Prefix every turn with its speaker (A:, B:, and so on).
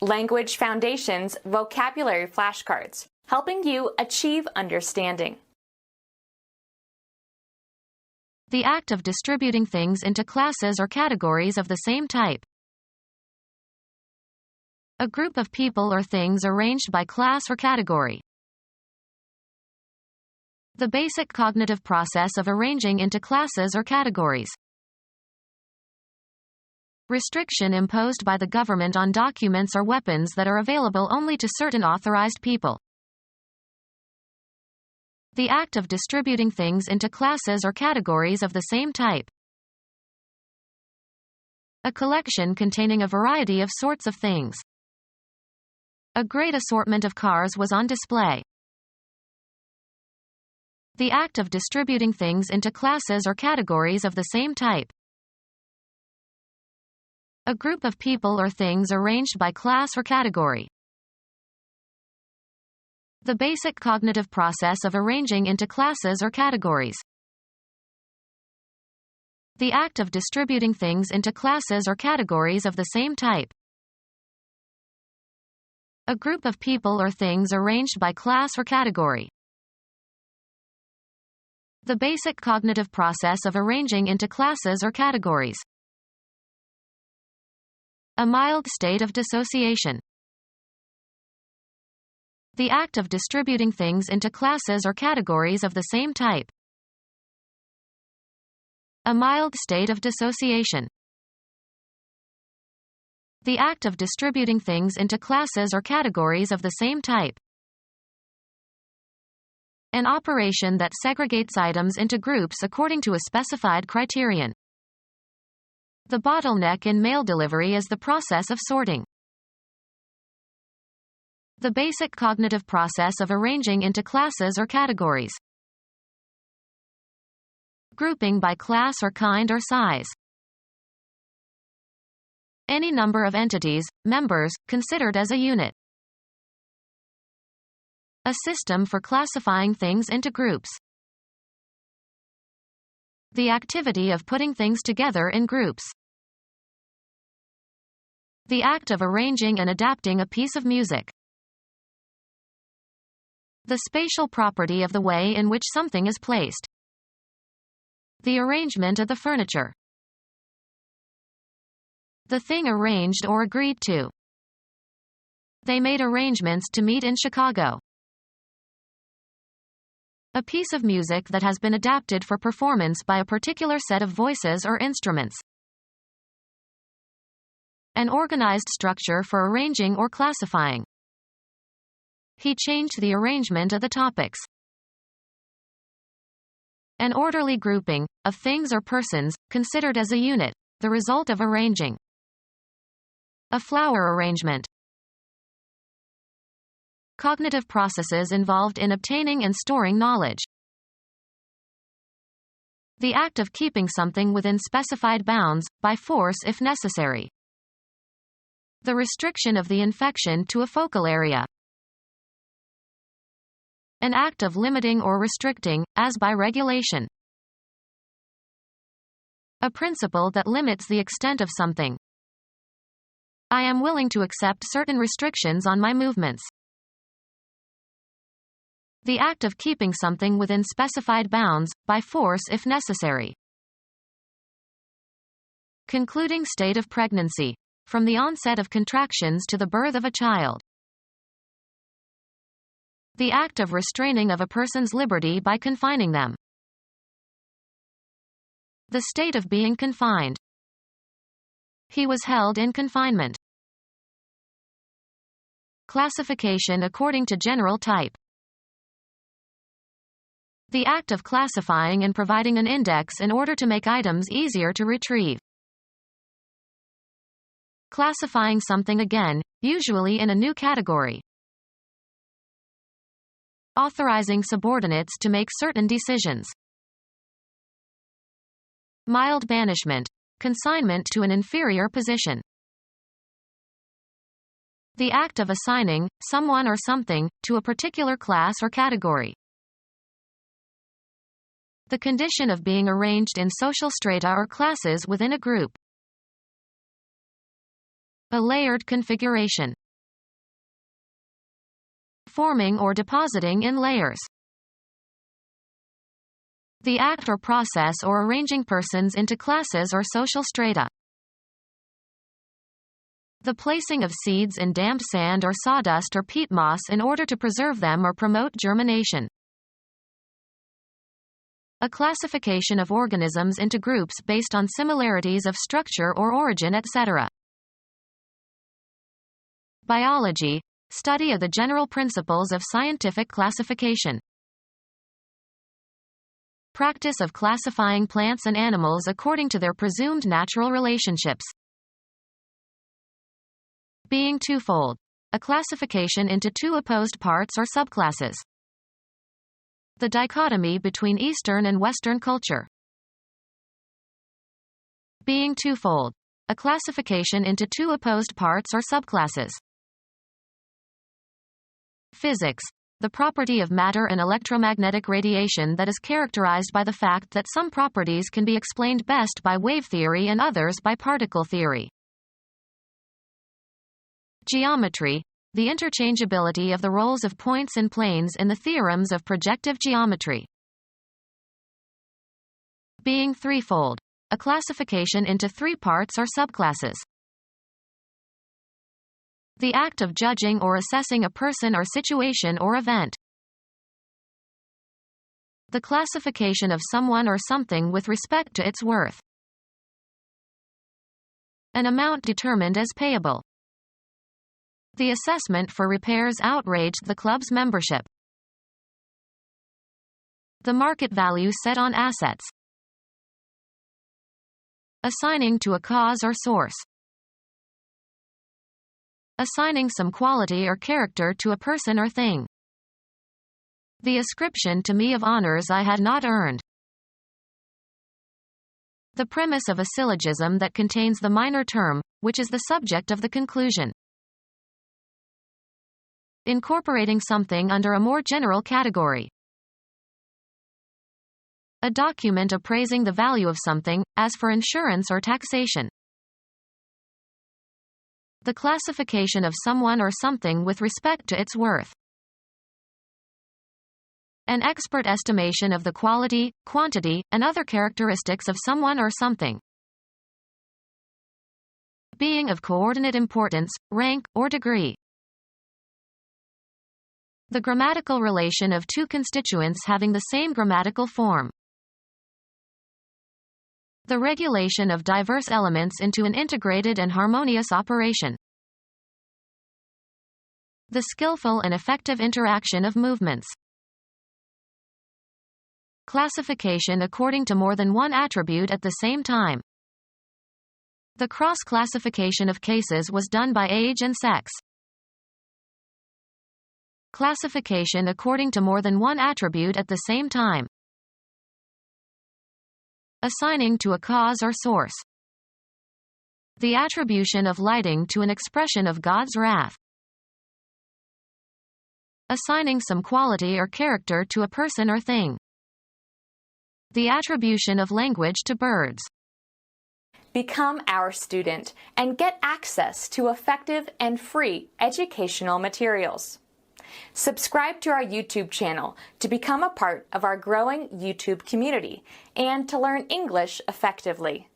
A: Language Foundations Vocabulary Flashcards, helping you achieve understanding.
B: The act of distributing things into classes or categories of the same type. A group of people or things arranged by class or category. The basic cognitive process of arranging into classes or categories. Restriction imposed by the government on documents or weapons that are available only to certain authorized people. The act of distributing things into classes or categories of the same type. A collection containing a variety of sorts of things. A great assortment of cars was on display. The act of distributing things into classes or categories of the same type. A group of people or things arranged by class or category. The basic cognitive process of arranging into classes or categories. The act of distributing things into classes or categories of the same type. A group of people or things arranged by class or category. The basic cognitive process of arranging into classes or categories. A mild state of dissociation. The act of distributing things into classes or categories of the same type. A mild state of dissociation. The act of distributing things into classes or categories of the same type. An operation that segregates items into groups according to a specified criterion. The bottleneck in mail delivery is the process of sorting. The basic cognitive process of arranging into classes or categories. Grouping by class or kind or size. Any number of entities, members, considered as a unit. A system for classifying things into groups. The activity of putting things together in groups. The act of arranging and adapting a piece of music. The spatial property of the way in which something is placed. The arrangement of the furniture. The thing arranged or agreed to. They made arrangements to meet in Chicago. A piece of music that has been adapted for performance by a particular set of voices or instruments. An organized structure for arranging or classifying. He changed the arrangement of the topics. An orderly grouping, of things or persons, considered as a unit, the result of arranging. A flower arrangement. Cognitive processes involved in obtaining and storing knowledge. The act of keeping something within specified bounds, by force if necessary. The restriction of the infection to a focal area. An act of limiting or restricting, as by regulation. A principle that limits the extent of something. I am willing to accept certain restrictions on my movements. The act of keeping something within specified bounds, by force if necessary. Concluding state of pregnancy. From the onset of contractions to the birth of a child. The act of restraining of a person's liberty by confining them. The state of being confined. He was held in confinement. Classification according to general type. The act of classifying and providing an index in order to make items easier to retrieve. Classifying something again, usually in a new category. Authorizing subordinates to make certain decisions. Mild banishment. Consignment to an inferior position. The act of assigning, someone or something, to a particular class or category. The condition of being arranged in social strata or classes within a group. A layered configuration. forming or depositing in layers. The act or process or arranging persons into classes or social strata. The placing of seeds in damp sand or sawdust or peat moss in order to preserve them or promote germination. A classification of organisms into groups based on similarities of structure or origin, etc. Biology, study of the general principles of scientific classification. Practice of classifying plants and animals according to their presumed natural relationships. Being twofold, a classification into two opposed parts or subclasses. The dichotomy between Eastern and Western culture. Being twofold, a classification into two opposed parts or subclasses. Physics, the property of matter and electromagnetic radiation that is characterized by the fact that some properties can be explained best by wave theory and others by particle theory. Geometry, the interchangeability of the roles of points and planes in the theorems of projective geometry. Being threefold, a classification into three parts or subclasses. The act of judging or assessing a person or situation or event. The classification of someone or something with respect to its worth. An amount determined as payable. The assessment for repairs outraged the club's membership. The market value set on assets. Assigning to a cause or source. Assigning some quality or character to a person or thing. The ascription to me of honors I had not earned. The premise of a syllogism that contains the minor term, which is the subject of the conclusion. Incorporating something under a more general category. A document appraising the value of something, as for insurance or taxation. The classification of someone or something with respect to its worth. An expert estimation of the quality, quantity, and other characteristics of someone or something. Being of coordinate importance, rank, or degree. The grammatical relation of two constituents having the same grammatical form. The regulation of diverse elements into an integrated and harmonious operation. The skillful and effective interaction of movements. Classification according to more than one attribute at the same time. The cross-classification of cases was done by age and sex. Classification according to more than one attribute at the same time. Assigning to a cause or source. The attribution of lighting to an expression of God's wrath. Assigning some quality or character to a person or thing. The attribution of language to birds.
A: Become our student and get access to effective and free educational materials. Subscribe to our YouTube channel to become a part of our growing YouTube community and to learn English effectively.